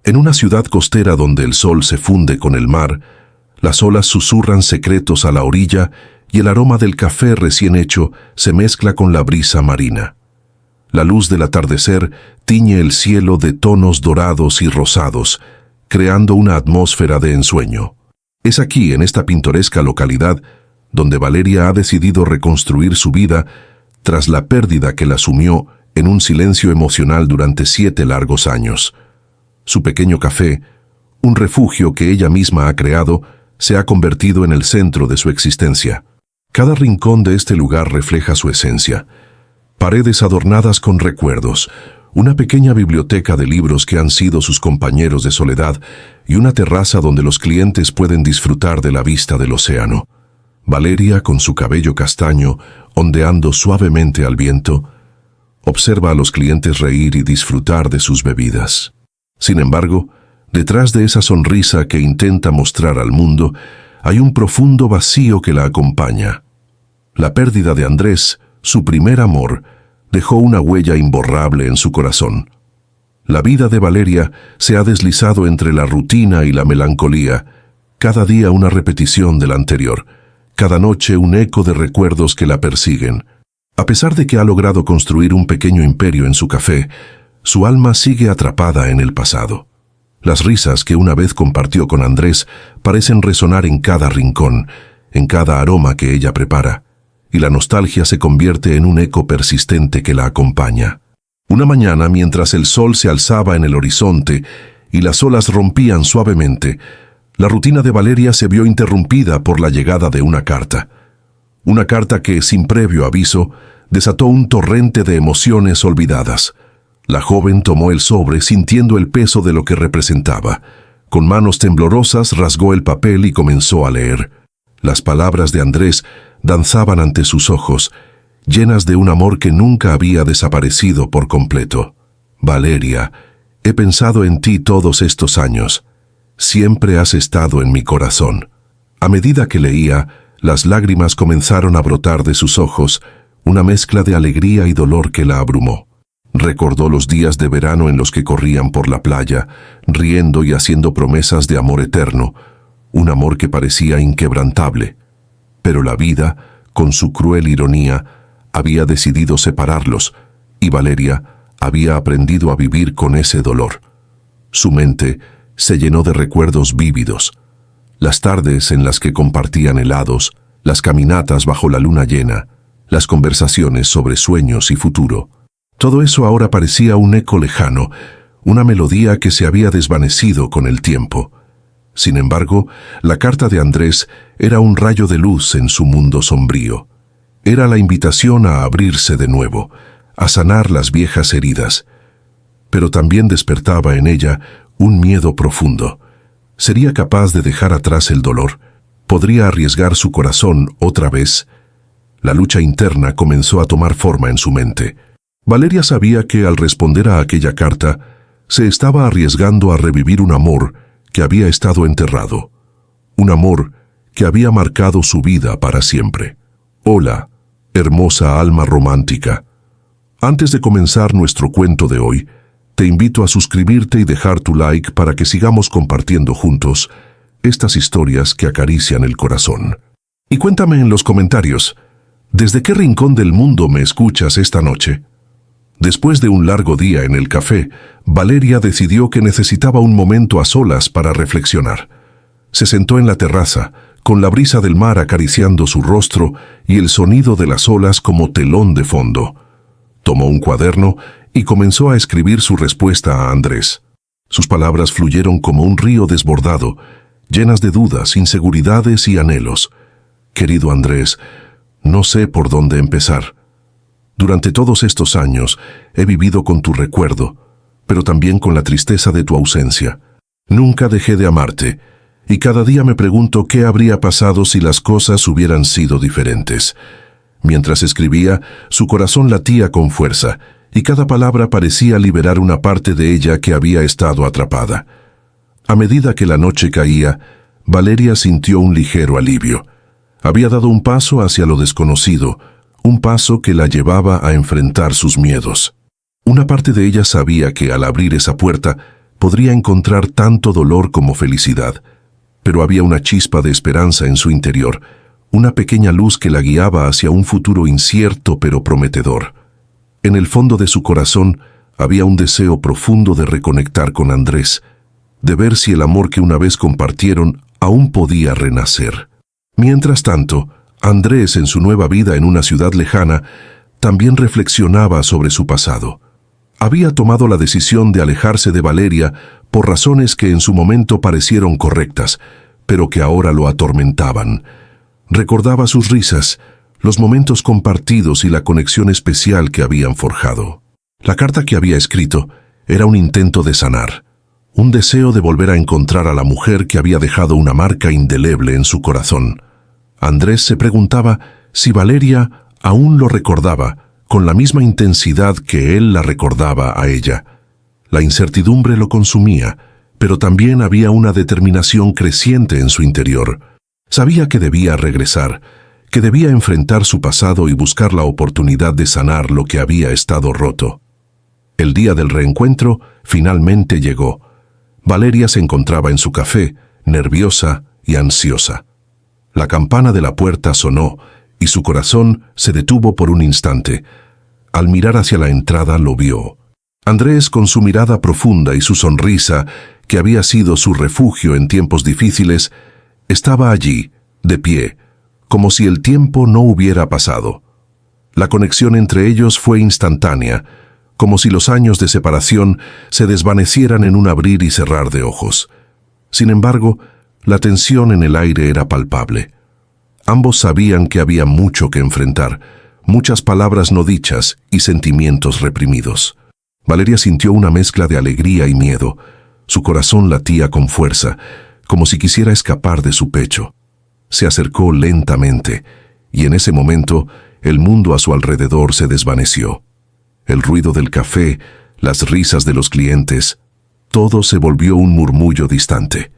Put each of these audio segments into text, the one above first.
En una ciudad costera donde el sol se funde con el mar, las olas susurran secretos a la orilla y el aroma del café recién hecho se mezcla con la brisa marina. La luz del atardecer tiñe el cielo de tonos dorados y rosados, creando una atmósfera de ensueño. Es aquí, en esta pintoresca localidad, donde Valeria ha decidido reconstruir su vida tras la pérdida que la sumió en un silencio emocional durante 7 largos años. Su pequeño café, un refugio que ella misma ha creado, se ha convertido en el centro de su existencia. Cada rincón de este lugar refleja su esencia. Paredes adornadas con recuerdos, una pequeña biblioteca de libros que han sido sus compañeros de soledad y una terraza donde los clientes pueden disfrutar de la vista del océano. Valeria, con su cabello castaño, ondeando suavemente al viento, observa a los clientes reír y disfrutar de sus bebidas. Sin embargo, detrás de esa sonrisa que intenta mostrar al mundo, hay un profundo vacío que la acompaña. La pérdida de Andrés, su primer amor, dejó una huella imborrable en su corazón. La vida de Valeria se ha deslizado entre la rutina y la melancolía, cada día una repetición del anterior, cada noche un eco de recuerdos que la persiguen. A pesar de que ha logrado construir un pequeño imperio en su café, su alma sigue atrapada en el pasado. Las risas que una vez compartió con Andrés parecen resonar en cada rincón, en cada aroma que ella prepara, y la nostalgia se convierte en un eco persistente que la acompaña. Una mañana, mientras el sol se alzaba en el horizonte y las olas rompían suavemente, la rutina de Valeria se vio interrumpida por la llegada de una carta. Una carta que, sin previo aviso, desató un torrente de emociones olvidadas. La joven tomó el sobre sintiendo el peso de lo que representaba. Con manos temblorosas rasgó el papel y comenzó a leer. Las palabras de Andrés danzaban ante sus ojos, llenas de un amor que nunca había desaparecido por completo. Valeria, he pensado en ti todos estos años. Siempre has estado en mi corazón. A medida que leía, las lágrimas comenzaron a brotar de sus ojos, una mezcla de alegría y dolor que la abrumó. Recordó los días de verano en los que corrían por la playa, riendo y haciendo promesas de amor eterno, un amor que parecía inquebrantable. Pero la vida, con su cruel ironía, había decidido separarlos, y Valeria había aprendido a vivir con ese dolor. Su mente se llenó de recuerdos vívidos. Las tardes en las que compartían helados, las caminatas bajo la luna llena, las conversaciones sobre sueños y futuro. Todo eso ahora parecía un eco lejano, una melodía que se había desvanecido con el tiempo. Sin embargo, la carta de Andrés era un rayo de luz en su mundo sombrío. Era la invitación a abrirse de nuevo, a sanar las viejas heridas. Pero también despertaba en ella un miedo profundo. ¿Sería capaz de dejar atrás el dolor? ¿Podría arriesgar su corazón otra vez? La lucha interna comenzó a tomar forma en su mente. Valeria sabía que al responder a aquella carta, se estaba arriesgando a revivir un amor que había estado enterrado. Un amor que había marcado su vida para siempre. Hola, hermosa alma romántica. Antes de comenzar nuestro cuento de hoy, te invito a suscribirte y dejar tu like para que sigamos compartiendo juntos estas historias que acarician el corazón. Y cuéntame en los comentarios, ¿desde qué rincón del mundo me escuchas esta noche? Después de un largo día en el café, Valeria decidió que necesitaba un momento a solas para reflexionar. Se sentó en la terraza, con la brisa del mar acariciando su rostro y el sonido de las olas como telón de fondo. Tomó un cuaderno y comenzó a escribir su respuesta a Andrés. Sus palabras fluyeron como un río desbordado, llenas de dudas, inseguridades y anhelos. Querido Andrés, no sé por dónde empezar. Durante todos estos años he vivido con tu recuerdo, pero también con la tristeza de tu ausencia. Nunca dejé de amarte, y cada día me pregunto qué habría pasado si las cosas hubieran sido diferentes. Mientras escribía, su corazón latía con fuerza, y cada palabra parecía liberar una parte de ella que había estado atrapada. A medida que la noche caía, Valeria sintió un ligero alivio. Había dado un paso hacia lo desconocido, un paso que la llevaba a enfrentar sus miedos. Una parte de ella sabía que al abrir esa puerta, podría encontrar tanto dolor como felicidad, pero había una chispa de esperanza en su interior, una pequeña luz que la guiaba hacia un futuro incierto pero prometedor. En el fondo de su corazón había un deseo profundo de reconectar con Andrés, de ver si el amor que una vez compartieron aún podía renacer. Mientras tanto, Andrés, en su nueva vida en una ciudad lejana, también reflexionaba sobre su pasado. Había tomado la decisión de alejarse de Valeria por razones que en su momento parecieron correctas, pero que ahora lo atormentaban. Recordaba sus risas, los momentos compartidos y la conexión especial que habían forjado. La carta que había escrito era un intento de sanar, un deseo de volver a encontrar a la mujer que había dejado una marca indeleble en su corazón. Andrés se preguntaba si Valeria aún lo recordaba con la misma intensidad que él la recordaba a ella. La incertidumbre lo consumía, pero también había una determinación creciente en su interior. Sabía que debía regresar, que debía enfrentar su pasado y buscar la oportunidad de sanar lo que había estado roto. El día del reencuentro finalmente llegó. Valeria se encontraba en su café, nerviosa y ansiosa. La campana de la puerta sonó y su corazón se detuvo por un instante. Al mirar hacia la entrada lo vio. Andrés, con su mirada profunda y su sonrisa, que había sido su refugio en tiempos difíciles, estaba allí, de pie, como si el tiempo no hubiera pasado. La conexión entre ellos fue instantánea, como si los años de separación se desvanecieran en un abrir y cerrar de ojos. Sin embargo, la tensión en el aire era palpable. Ambos sabían que había mucho que enfrentar, muchas palabras no dichas y sentimientos reprimidos. Valeria sintió una mezcla de alegría y miedo. Su corazón latía con fuerza, como si quisiera escapar de su pecho. Se acercó lentamente, y en ese momento el mundo a su alrededor se desvaneció. El ruido del café, las risas de los clientes, todo se volvió un murmullo distante.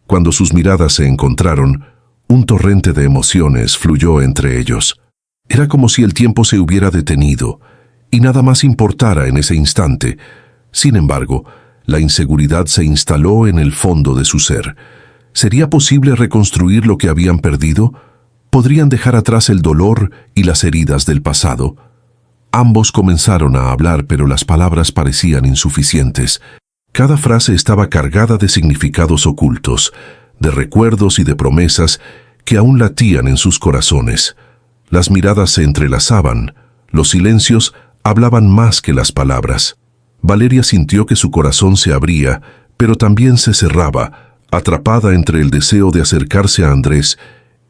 Cuando sus miradas se encontraron, un torrente de emociones fluyó entre ellos. Era como si el tiempo se hubiera detenido y nada más importara en ese instante. Sin embargo, la inseguridad se instaló en el fondo de su ser. ¿Sería posible reconstruir lo que habían perdido? ¿Podrían dejar atrás el dolor y las heridas del pasado? Ambos comenzaron a hablar, pero las palabras parecían insuficientes. Cada frase estaba cargada de significados ocultos, de recuerdos y de promesas que aún latían en sus corazones. Las miradas se entrelazaban, los silencios hablaban más que las palabras. Valeria sintió que su corazón se abría, pero también se cerraba, atrapada entre el deseo de acercarse a Andrés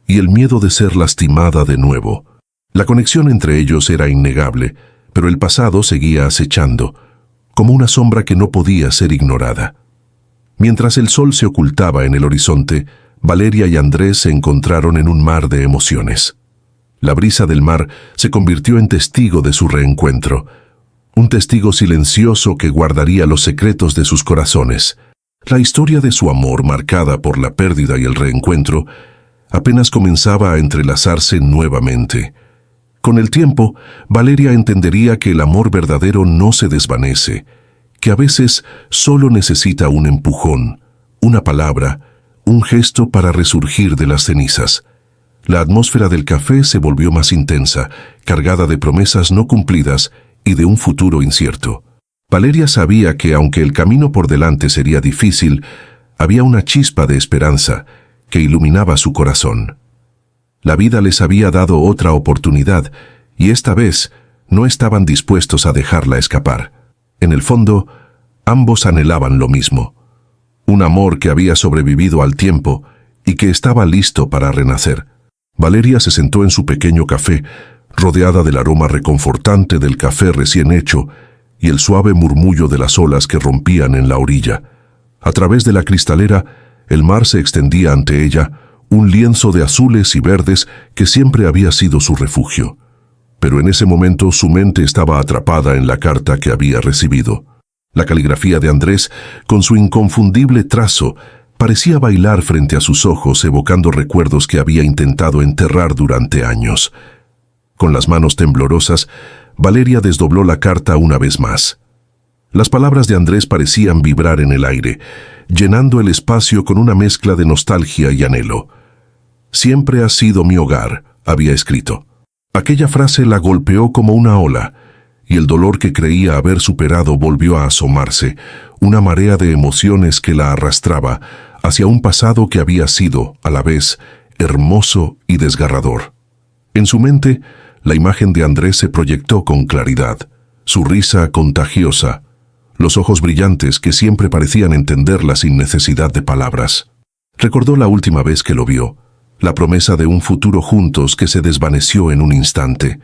y el miedo de ser lastimada de nuevo. La conexión entre ellos era innegable, pero el pasado seguía acechando, como una sombra que no podía ser ignorada. Mientras el sol se ocultaba en el horizonte, Valeria y Andrés se encontraron en un mar de emociones. La brisa del mar se convirtió en testigo de su reencuentro, un testigo silencioso que guardaría los secretos de sus corazones. La historia de su amor, marcada por la pérdida y el reencuentro, apenas comenzaba a entrelazarse nuevamente. Con el tiempo, Valeria entendería que el amor verdadero no se desvanece, que a veces solo necesita un empujón, una palabra, un gesto para resurgir de las cenizas. La atmósfera del café se volvió más intensa, cargada de promesas no cumplidas y de un futuro incierto. Valeria sabía que, aunque el camino por delante sería difícil, había una chispa de esperanza que iluminaba su corazón. La vida les había dado otra oportunidad, y esta vez no estaban dispuestos a dejarla escapar. En el fondo, ambos anhelaban lo mismo: un amor que había sobrevivido al tiempo y que estaba listo para renacer. Valeria se sentó en su pequeño café, rodeada del aroma reconfortante del café recién hecho y el suave murmullo de las olas que rompían en la orilla. A través de la cristalera, el mar se extendía ante ella, un lienzo de azules y verdes que siempre había sido su refugio. Pero en ese momento su mente estaba atrapada en la carta que había recibido. La caligrafía de Andrés, con su inconfundible trazo, parecía bailar frente a sus ojos, evocando recuerdos que había intentado enterrar durante años. Con las manos temblorosas, Valeria desdobló la carta una vez más. Las palabras de Andrés parecían vibrar en el aire, llenando el espacio con una mezcla de nostalgia y anhelo. «Siempre has sido mi hogar», había escrito. Aquella frase la golpeó como una ola, y el dolor que creía haber superado volvió a asomarse, una marea de emociones que la arrastraba hacia un pasado que había sido, a la vez, hermoso y desgarrador. En su mente, la imagen de Andrés se proyectó con claridad, su risa contagiosa, los ojos brillantes que siempre parecían entenderla sin necesidad de palabras. Recordó la última vez que lo vio, la promesa de un futuro juntos que se desvaneció en un instante.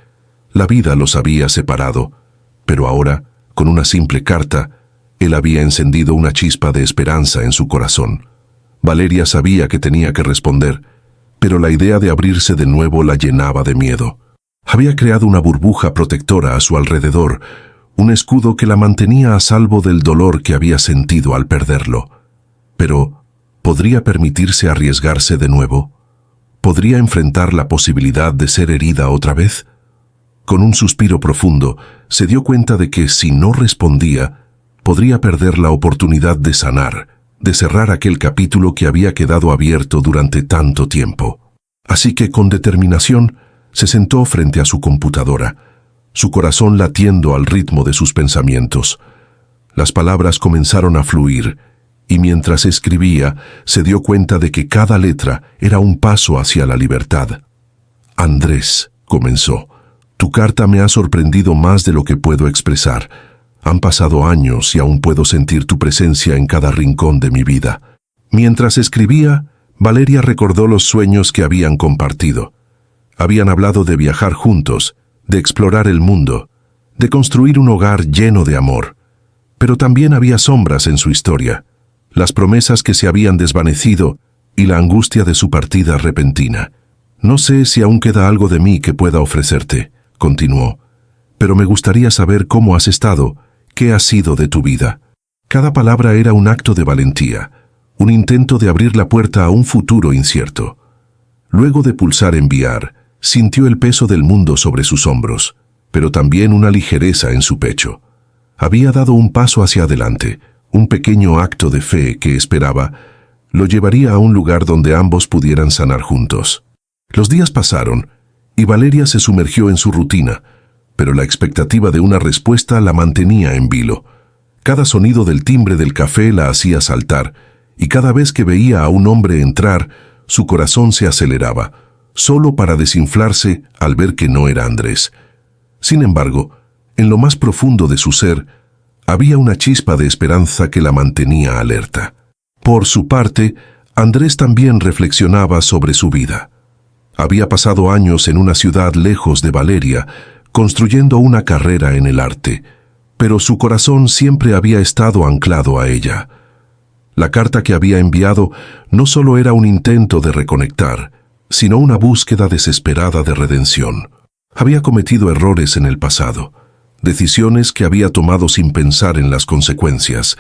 La vida los había separado, pero ahora, con una simple carta, él había encendido una chispa de esperanza en su corazón. Valeria sabía que tenía que responder, pero la idea de abrirse de nuevo la llenaba de miedo. Había creado una burbuja protectora a su alrededor, un escudo que la mantenía a salvo del dolor que había sentido al perderlo. Pero, ¿podría permitirse arriesgarse de nuevo? ¿Podría enfrentar la posibilidad de ser herida otra vez? Con un suspiro profundo, se dio cuenta de que, si no respondía, podría perder la oportunidad de sanar, de cerrar aquel capítulo que había quedado abierto durante tanto tiempo. Así que, con determinación, se sentó frente a su computadora, su corazón latiendo al ritmo de sus pensamientos. Las palabras comenzaron a fluir, y mientras escribía, se dio cuenta de que cada letra era un paso hacia la libertad. «Andrés», comenzó, «tu carta me ha sorprendido más de lo que puedo expresar. Han pasado años y aún puedo sentir tu presencia en cada rincón de mi vida». Mientras escribía, Valeria recordó los sueños que habían compartido. Habían hablado de viajar juntos, de explorar el mundo, de construir un hogar lleno de amor. Pero también había sombras en su historia, las promesas que se habían desvanecido y la angustia de su partida repentina. «No sé si aún queda algo de mí que pueda ofrecerte», continuó, «pero me gustaría saber cómo has estado, qué ha sido de tu vida». Cada palabra era un acto de valentía, un intento de abrir la puerta a un futuro incierto. Luego de pulsar enviar, sintió el peso del mundo sobre sus hombros, pero también una ligereza en su pecho. Había dado un paso hacia adelante, un pequeño acto de fe que esperaba lo llevaría a un lugar donde ambos pudieran sanar juntos. Los días pasaron, y Valeria se sumergió en su rutina, pero la expectativa de una respuesta la mantenía en vilo. Cada sonido del timbre del café la hacía saltar, y cada vez que veía a un hombre entrar, su corazón se aceleraba, solo para desinflarse al ver que no era Andrés. Sin embargo, en lo más profundo de su ser, había una chispa de esperanza que la mantenía alerta. Por su parte, Andrés también reflexionaba sobre su vida. Había pasado años en una ciudad lejos de Valeria, construyendo una carrera en el arte, pero su corazón siempre había estado anclado a ella. La carta que había enviado no solo era un intento de reconectar, sino una búsqueda desesperada de redención. Había cometido errores en el pasado, decisiones que había tomado sin pensar en las consecuencias,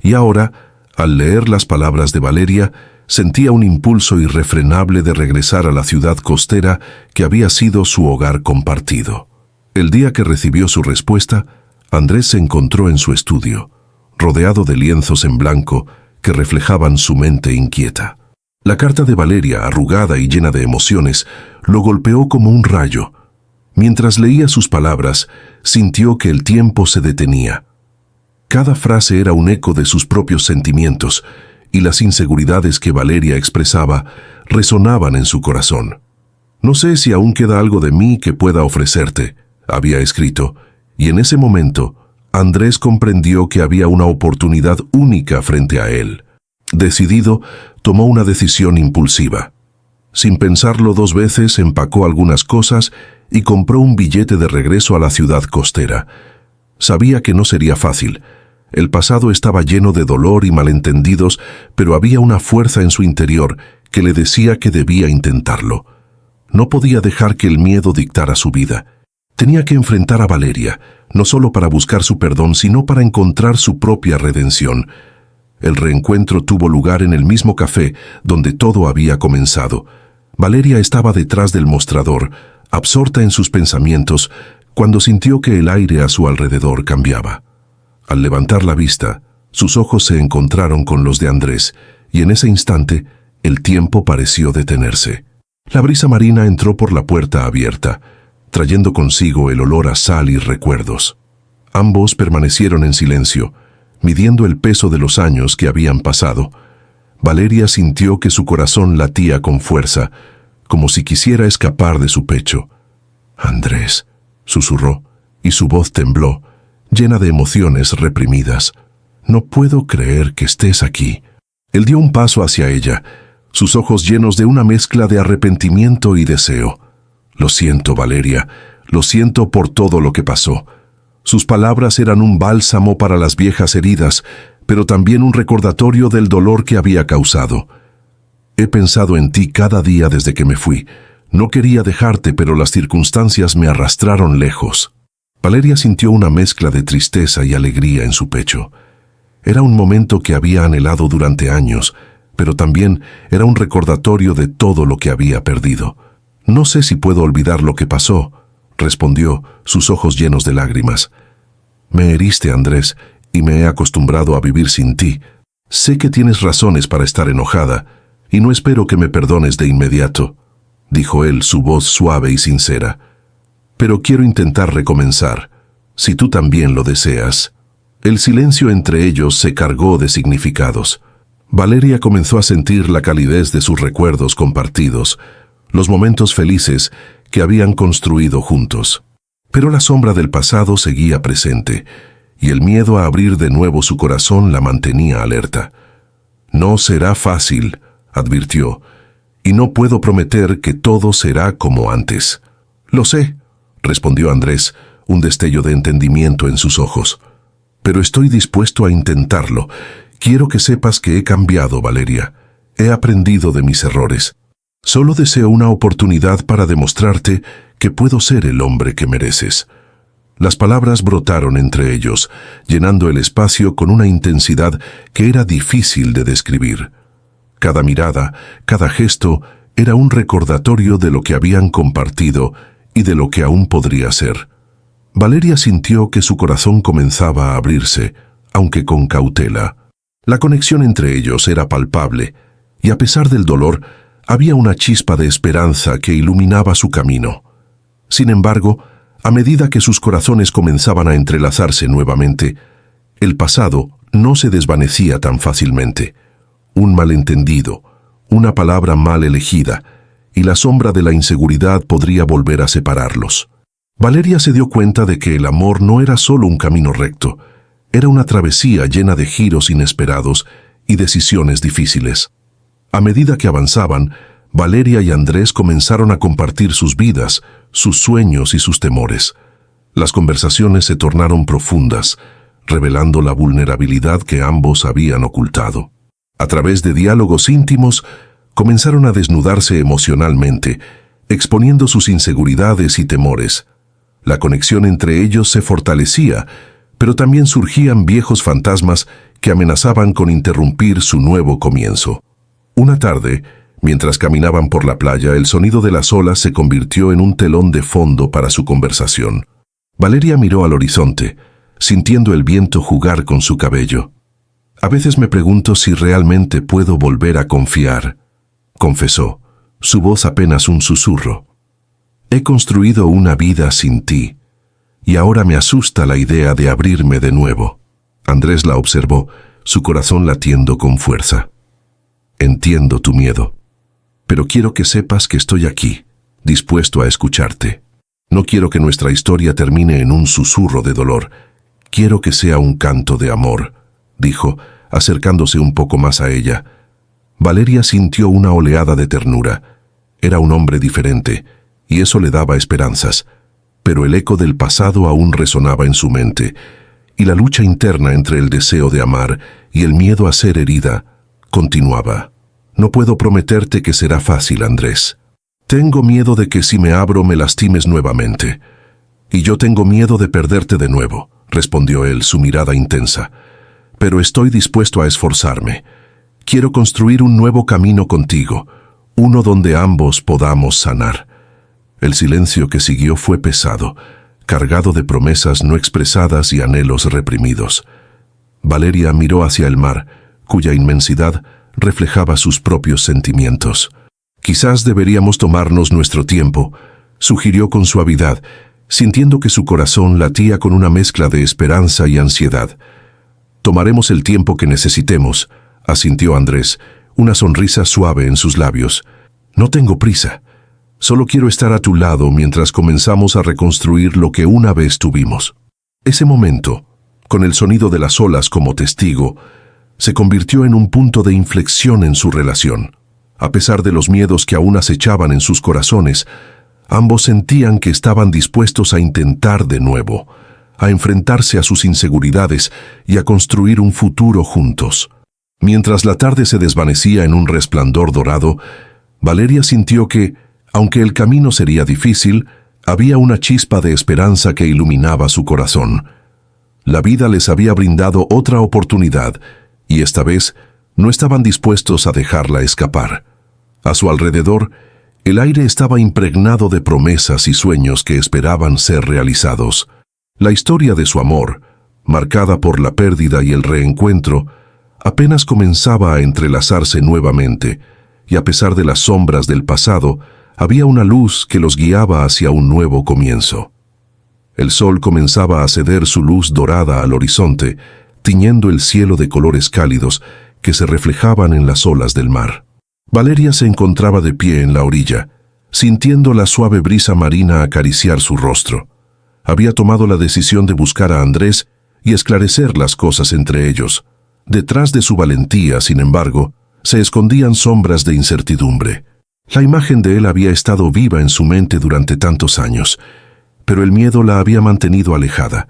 y ahora, al leer las palabras de Valeria, sentía un impulso irrefrenable de regresar a la ciudad costera que había sido su hogar compartido. El día que recibió su respuesta, Andrés se encontró en su estudio, rodeado de lienzos en blanco que reflejaban su mente inquieta. La carta de Valeria, arrugada y llena de emociones, lo golpeó como un rayo. Mientras leía sus palabras, sintió que el tiempo se detenía. Cada frase era un eco de sus propios sentimientos, y las inseguridades que Valeria expresaba resonaban en su corazón. «No sé si aún queda algo de mí que pueda ofrecerte», había escrito, y en ese momento, Andrés comprendió que había una oportunidad única frente a él. Decidido, tomó una decisión impulsiva. Sin pensarlo dos veces, empacó algunas cosas y compró un billete de regreso a la ciudad costera. Sabía que no sería fácil. El pasado estaba lleno de dolor y malentendidos, pero había una fuerza en su interior que le decía que debía intentarlo. No podía dejar que el miedo dictara su vida. Tenía que enfrentar a Valeria, no solo para buscar su perdón, sino para encontrar su propia redención. El reencuentro tuvo lugar en el mismo café donde todo había comenzado. Valeria estaba detrás del mostrador, absorta en sus pensamientos, cuando sintió que el aire a su alrededor cambiaba. Al levantar la vista, sus ojos se encontraron con los de Andrés, y en ese instante el tiempo pareció detenerse. La brisa marina entró por la puerta abierta, trayendo consigo el olor a sal y recuerdos. Ambos permanecieron en silencio, midiendo el peso de los años que habían pasado. Valeria sintió que su corazón latía con fuerza, como si quisiera escapar de su pecho. «Andrés», susurró, y su voz tembló, llena de emociones reprimidas. «No puedo creer que estés aquí». Él dio un paso hacia ella, sus ojos llenos de una mezcla de arrepentimiento y deseo. «Lo siento, Valeria, lo siento por todo lo que pasó». Sus palabras eran un bálsamo para las viejas heridas, pero también un recordatorio del dolor que había causado. «He pensado en ti cada día desde que me fui. No quería dejarte, pero las circunstancias me arrastraron lejos». Valeria sintió una mezcla de tristeza y alegría en su pecho. Era un momento que había anhelado durante años, pero también era un recordatorio de todo lo que había perdido. «No sé si puedo olvidar lo que pasó», respondió, sus ojos llenos de lágrimas. «Me heriste, Andrés, y me he acostumbrado a vivir sin ti. Sé que tienes razones para estar enojada, y no espero que me perdones de inmediato», dijo él, su voz suave y sincera. «Pero quiero intentar recomenzar, si tú también lo deseas». El silencio entre ellos se cargó de significados. Valeria comenzó a sentir la calidez de sus recuerdos compartidos, los momentos felices que habían construido juntos. Pero la sombra del pasado seguía presente, y el miedo a abrir de nuevo su corazón la mantenía alerta. «No será fácil», advirtió, «y no puedo prometer que todo será como antes». «Lo sé», respondió Andrés, un destello de entendimiento en sus ojos. «Pero estoy dispuesto a intentarlo. Quiero que sepas que he cambiado, Valeria. He aprendido de mis errores. Solo deseo una oportunidad para demostrarte que puedo ser el hombre que mereces». Las palabras brotaron entre ellos, llenando el espacio con una intensidad que era difícil de describir. Cada mirada, cada gesto, era un recordatorio de lo que habían compartido y de lo que aún podría ser. Valeria sintió que su corazón comenzaba a abrirse, aunque con cautela. La conexión entre ellos era palpable, y a pesar del dolor, había una chispa de esperanza que iluminaba su camino. Sin embargo, a medida que sus corazones comenzaban a entrelazarse nuevamente, el pasado no se desvanecía tan fácilmente. Un malentendido, una palabra mal elegida, y la sombra de la inseguridad podría volver a separarlos. Valeria se dio cuenta de que el amor no era solo un camino recto, era una travesía llena de giros inesperados y decisiones difíciles. A medida que avanzaban, Valeria y Andrés comenzaron a compartir sus vidas, sus sueños y sus temores. Las conversaciones se tornaron profundas, revelando la vulnerabilidad que ambos habían ocultado. A través de diálogos íntimos, comenzaron a desnudarse emocionalmente, exponiendo sus inseguridades y temores. La conexión entre ellos se fortalecía, pero también surgían viejos fantasmas que amenazaban con interrumpir su nuevo comienzo. Una tarde, mientras caminaban por la playa, el sonido de las olas se convirtió en un telón de fondo para su conversación. Valeria miró al horizonte, sintiendo el viento jugar con su cabello. «A veces me pregunto si realmente puedo volver a confiar», confesó, su voz apenas un susurro. «He construido una vida sin ti, y ahora me asusta la idea de abrirme de nuevo». Andrés la observó, su corazón latiendo con fuerza. «Entiendo tu miedo, pero quiero que sepas que estoy aquí, dispuesto a escucharte. No quiero que nuestra historia termine en un susurro de dolor. Quiero que sea un canto de amor», dijo, acercándose un poco más a ella. Valeria sintió una oleada de ternura. Era un hombre diferente, y eso le daba esperanzas, pero el eco del pasado aún resonaba en su mente, y la lucha interna entre el deseo de amar y el miedo a ser herida continuaba. «No puedo prometerte que será fácil, Andrés. Tengo miedo de que si me abro me lastimes nuevamente. Y yo tengo miedo de perderte de nuevo», respondió él, su mirada intensa. «Pero estoy dispuesto a esforzarme. Quiero construir un nuevo camino contigo, uno donde ambos podamos sanar». El silencio que siguió fue pesado, cargado de promesas no expresadas y anhelos reprimidos. Valeria miró hacia el mar, cuya inmensidad reflejaba sus propios sentimientos. «Quizás deberíamos tomarnos nuestro tiempo», sugirió con suavidad, sintiendo que su corazón latía con una mezcla de esperanza y ansiedad. «Tomaremos el tiempo que necesitemos», asintió Andrés, una sonrisa suave en sus labios. «No tengo prisa. Solo quiero estar a tu lado mientras comenzamos a reconstruir lo que una vez tuvimos». Ese momento, con el sonido de las olas como testigo, se convirtió en un punto de inflexión en su relación. A pesar de los miedos que aún acechaban en sus corazones, ambos sentían que estaban dispuestos a intentar de nuevo, a enfrentarse a sus inseguridades y a construir un futuro juntos. Mientras la tarde se desvanecía en un resplandor dorado, Valeria sintió que, aunque el camino sería difícil, había una chispa de esperanza que iluminaba su corazón. La vida les había brindado otra oportunidad, y esta vez no estaban dispuestos a dejarla escapar. A su alrededor, el aire estaba impregnado de promesas y sueños que esperaban ser realizados. La historia de su amor, marcada por la pérdida y el reencuentro, apenas comenzaba a entrelazarse nuevamente, y a pesar de las sombras del pasado, había una luz que los guiaba hacia un nuevo comienzo. El sol comenzaba a ceder su luz dorada al horizonte, tiñendo el cielo de colores cálidos que se reflejaban en las olas del mar. Valeria se encontraba de pie en la orilla, sintiendo la suave brisa marina acariciar su rostro. Había tomado la decisión de buscar a Andrés y esclarecer las cosas entre ellos. Detrás de su valentía, sin embargo, se escondían sombras de incertidumbre. La imagen de él había estado viva en su mente durante tantos años, pero el miedo la había mantenido alejada,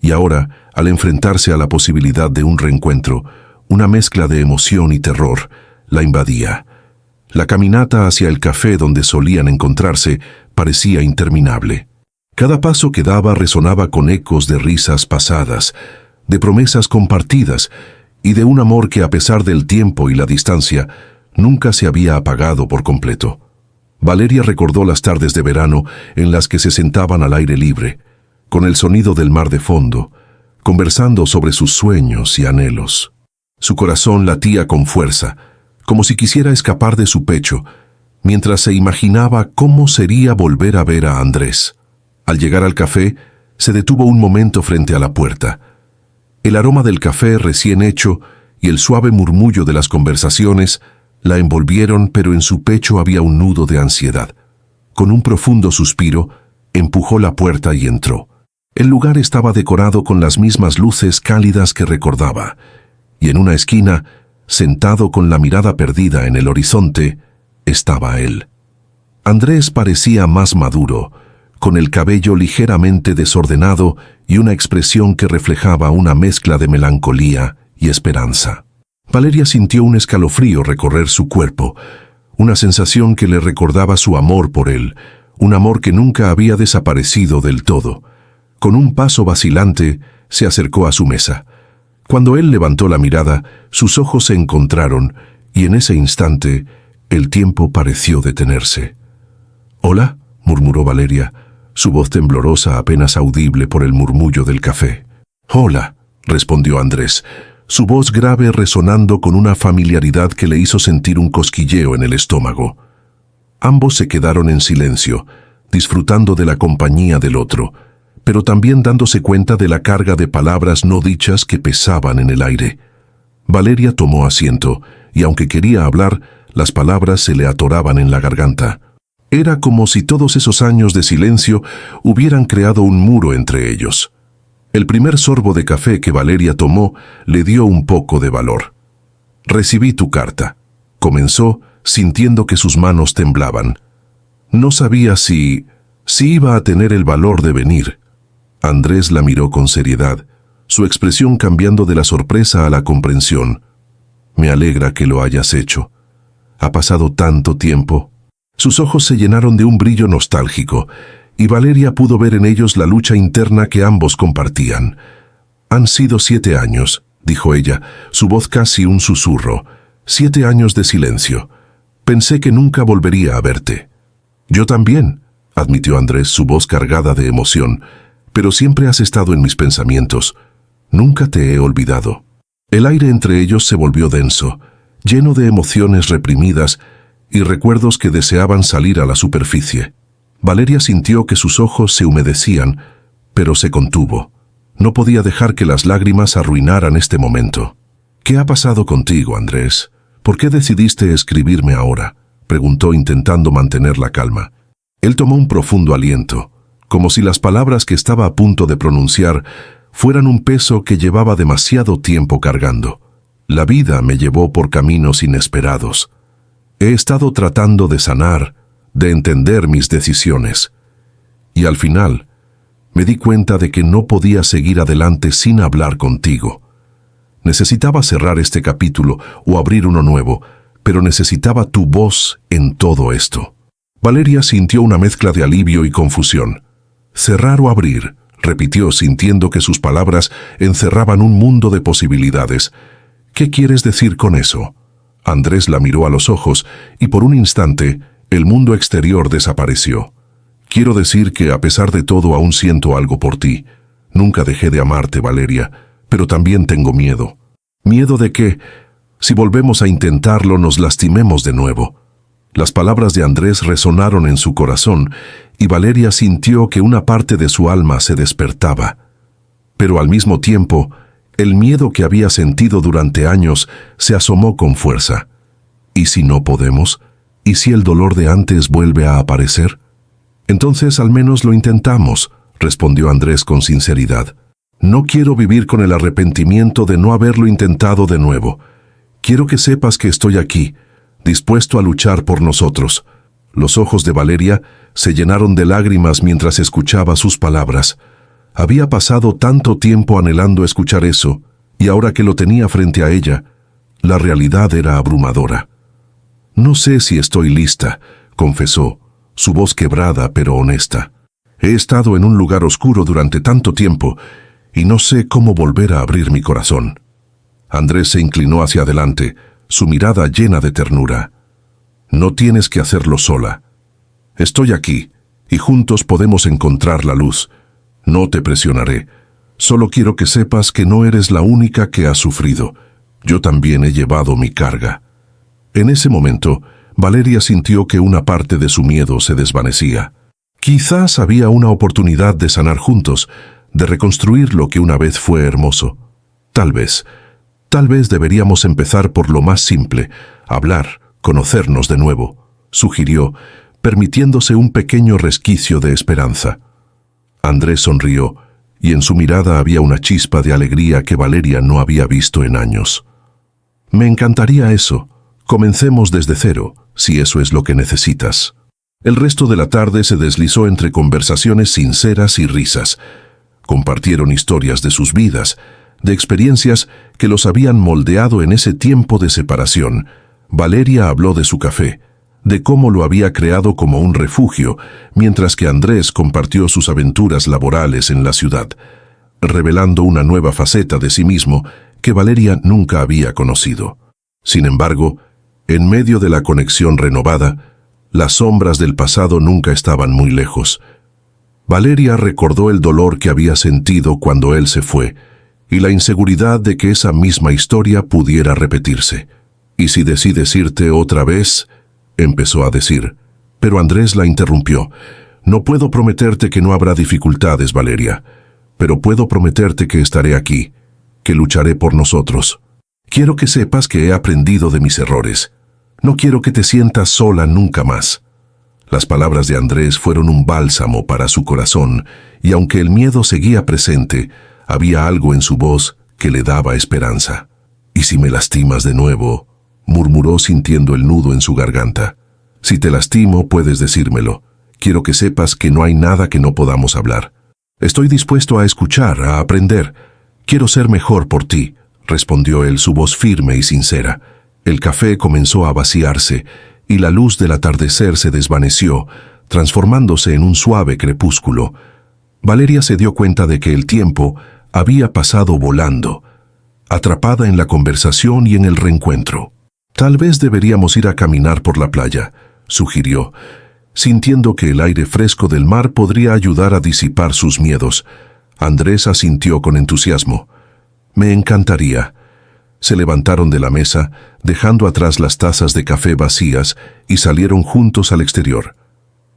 y ahora, al enfrentarse a la posibilidad de un reencuentro, una mezcla de emoción y terror la invadía. La caminata hacia el café donde solían encontrarse parecía interminable. Cada paso que daba resonaba con ecos de risas pasadas, de promesas compartidas y de un amor que, a pesar del tiempo y la distancia, nunca se había apagado por completo. Valeria recordó las tardes de verano en las que se sentaban al aire libre, con el sonido del mar de fondo, conversando sobre sus sueños y anhelos. Su corazón latía con fuerza, como si quisiera escapar de su pecho, mientras se imaginaba cómo sería volver a ver a Andrés. Al llegar al café, se detuvo un momento frente a la puerta. El aroma del café recién hecho y el suave murmullo de las conversaciones la envolvieron, pero en su pecho había un nudo de ansiedad. Con un profundo suspiro, empujó la puerta y entró. El lugar estaba decorado con las mismas luces cálidas que recordaba, y en una esquina, sentado con la mirada perdida en el horizonte, estaba él. Andrés parecía más maduro, con el cabello ligeramente desordenado y una expresión que reflejaba una mezcla de melancolía y esperanza. Valeria sintió un escalofrío recorrer su cuerpo, una sensación que le recordaba su amor por él, un amor que nunca había desaparecido del todo. Con un paso vacilante, se acercó a su mesa. Cuando él levantó la mirada, sus ojos se encontraron, y en ese instante, el tiempo pareció detenerse. «¿Hola?», murmuró Valeria, su voz temblorosa apenas audible por el murmullo del café. «Hola», respondió Andrés, su voz grave resonando con una familiaridad que le hizo sentir un cosquilleo en el estómago. Ambos se quedaron en silencio, disfrutando de la compañía del otro, pero también dándose cuenta de la carga de palabras no dichas que pesaban en el aire. Valeria tomó asiento, y aunque quería hablar, las palabras se le atoraban en la garganta. Era como si todos esos años de silencio hubieran creado un muro entre ellos. El primer sorbo de café que Valeria tomó le dio un poco de valor. «Recibí tu carta», comenzó, sintiendo que sus manos temblaban. No sabía si iba a tener el valor de venir. Andrés la miró con seriedad, su expresión cambiando de la sorpresa a la comprensión. «Me alegra que lo hayas hecho. Ha pasado tanto tiempo». Sus ojos se llenaron de un brillo nostálgico, y Valeria pudo ver en ellos la lucha interna que ambos compartían. «Han sido 7 años», dijo ella, su voz casi un susurro. «7 años de silencio. Pensé que nunca volvería a verte». «Yo también», admitió Andrés, su voz cargada de emoción, «pero siempre has estado en mis pensamientos. Nunca te he olvidado». El aire entre ellos se volvió denso, lleno de emociones reprimidas y recuerdos que deseaban salir a la superficie. Valeria sintió que sus ojos se humedecían, pero se contuvo. No podía dejar que las lágrimas arruinaran este momento. «¿Qué ha pasado contigo, Andrés? ¿Por qué decidiste escribirme ahora?», preguntó intentando mantener la calma. Él tomó un profundo aliento, como si las palabras que estaba a punto de pronunciar fueran un peso que llevaba demasiado tiempo cargando. «La vida me llevó por caminos inesperados. He estado tratando de sanar, de entender mis decisiones. Y al final, me di cuenta de que no podía seguir adelante sin hablar contigo. Necesitaba cerrar este capítulo o abrir uno nuevo, pero necesitaba tu voz en todo esto». Valeria sintió una mezcla de alivio y confusión. «Cerrar o abrir», repitió sintiendo que sus palabras encerraban un mundo de posibilidades. «¿Qué quieres decir con eso?». Andrés la miró a los ojos y por un instante el mundo exterior desapareció. «Quiero decir que a pesar de todo aún siento algo por ti. Nunca dejé de amarte, Valeria, pero también tengo miedo. Miedo de que, si volvemos a intentarlo, nos lastimemos de nuevo». Las palabras de Andrés resonaron en su corazón y Valeria sintió que una parte de su alma se despertaba. Pero al mismo tiempo, el miedo que había sentido durante años se asomó con fuerza. ¿Y si no podemos? ¿Y si el dolor de antes vuelve a aparecer? «Entonces al menos lo intentamos», respondió Andrés con sinceridad. «No quiero vivir con el arrepentimiento de no haberlo intentado de nuevo. Quiero que sepas que estoy aquí, dispuesto a luchar por nosotros». Los ojos de Valeria se llenaron de lágrimas mientras escuchaba sus palabras. Había pasado tanto tiempo anhelando escuchar eso, y ahora que lo tenía frente a ella, la realidad era abrumadora. «No sé si estoy lista», confesó, su voz quebrada pero honesta. «He estado en un lugar oscuro durante tanto tiempo, y no sé cómo volver a abrir mi corazón». Andrés se inclinó hacia adelante, su mirada llena de ternura. «No tienes que hacerlo sola. Estoy aquí, y juntos podemos encontrar la luz. No te presionaré. Solo quiero que sepas que no eres la única que ha sufrido. Yo también he llevado mi carga». En ese momento, Valeria sintió que una parte de su miedo se desvanecía. Quizás había una oportunidad de sanar juntos, de reconstruir lo que una vez fue hermoso. Tal vez deberíamos empezar por lo más simple, hablar, conocernos de nuevo, sugirió, permitiéndose un pequeño resquicio de esperanza. Andrés sonrió, y en su mirada había una chispa de alegría que Valeria no había visto en años. «Me encantaría eso. Comencemos desde cero, si eso es lo que necesitas». El resto de la tarde se deslizó entre conversaciones sinceras y risas. Compartieron historias de sus vidas, de experiencias que los habían moldeado en ese tiempo de separación. Valeria habló de su café, de cómo lo había creado como un refugio, mientras que Andrés compartió sus aventuras laborales en la ciudad, revelando una nueva faceta de sí mismo que Valeria nunca había conocido. Sin embargo, en medio de la conexión renovada, las sombras del pasado nunca estaban muy lejos. Valeria recordó el dolor que había sentido cuando él se fue, y la inseguridad de que esa misma historia pudiera repetirse. «¿Y si decides irte otra vez?», empezó a decir, pero Andrés la interrumpió. «No puedo prometerte que no habrá dificultades, Valeria, pero puedo prometerte que estaré aquí, que lucharé por nosotros. Quiero que sepas que he aprendido de mis errores. No quiero que te sientas sola nunca más». Las palabras de Andrés fueron un bálsamo para su corazón, y aunque el miedo seguía presente, había algo en su voz que le daba esperanza. «¿Y si me lastimas de nuevo?», murmuró sintiendo el nudo en su garganta. «Si te lastimo, puedes decírmelo. Quiero que sepas que no hay nada que no podamos hablar. Estoy dispuesto a escuchar, a aprender. Quiero ser mejor por ti», respondió él, su voz firme y sincera. El café comenzó a vaciarse, y la luz del atardecer se desvaneció, transformándose en un suave crepúsculo. Valeria se dio cuenta de que el tiempo había pasado volando, atrapada en la conversación y en el reencuentro. «Tal vez deberíamos ir a caminar por la playa», sugirió, sintiendo que el aire fresco del mar podría ayudar a disipar sus miedos. Andrés asintió con entusiasmo. «Me encantaría. Se levantaron de la mesa, dejando atrás las tazas de café vacías, y salieron juntos al exterior.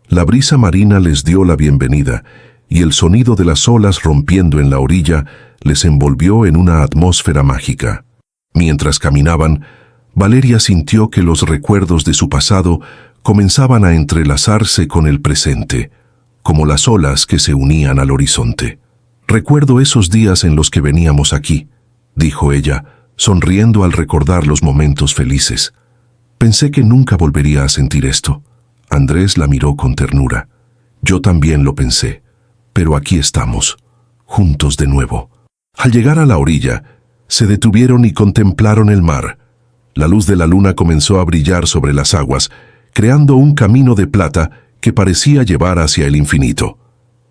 La brisa marina les dio la bienvenida, y el sonido de las olas rompiendo en la orilla les envolvió en una atmósfera mágica. Mientras caminaban, Valeria sintió que los recuerdos de su pasado comenzaban a entrelazarse con el presente, como las olas que se unían al horizonte. «Recuerdo esos días en los que veníamos aquí», dijo ella, sonriendo al recordar los momentos felices. «Pensé que nunca volvería a sentir esto». Andrés la miró con ternura. «Yo también lo pensé, pero aquí estamos, juntos de nuevo». Al llegar a la orilla, se detuvieron y contemplaron el mar. La luz de la luna comenzó a brillar sobre las aguas, creando un camino de plata que parecía llevar hacia el infinito.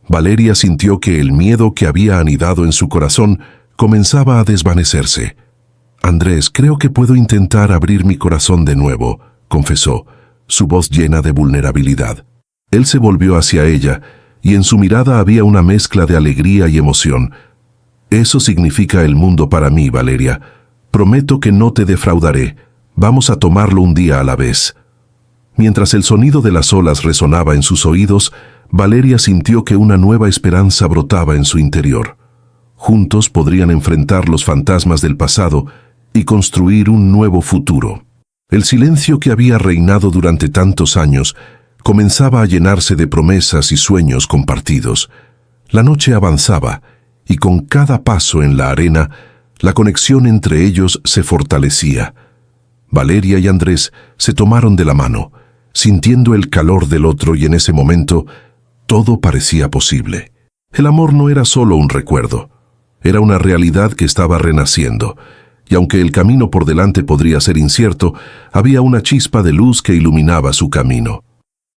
Valeria sintió que el miedo que había anidado en su corazón comenzaba a desvanecerse. «Andrés, creo que puedo intentar abrir mi corazón de nuevo», confesó, su voz llena de vulnerabilidad. Él se volvió hacia ella, y en su mirada había una mezcla de alegría y emoción. «Eso significa el mundo para mí, Valeria. Prometo que no te defraudaré. Vamos a tomarlo un día a la vez». Mientras el sonido de las olas resonaba en sus oídos, Valeria sintió que una nueva esperanza brotaba en su interior. Juntos podrían enfrentar los fantasmas del pasado y construir un nuevo futuro. El silencio que había reinado durante tantos años comenzaba a llenarse de promesas y sueños compartidos. La noche avanzaba, y con cada paso en la arena, la conexión entre ellos se fortalecía. Valeria y Andrés se tomaron de la mano, sintiendo el calor del otro, y en ese momento todo parecía posible. El amor no era solo un recuerdo, era una realidad que estaba renaciendo, y aunque el camino por delante podría ser incierto, había una chispa de luz que iluminaba su camino.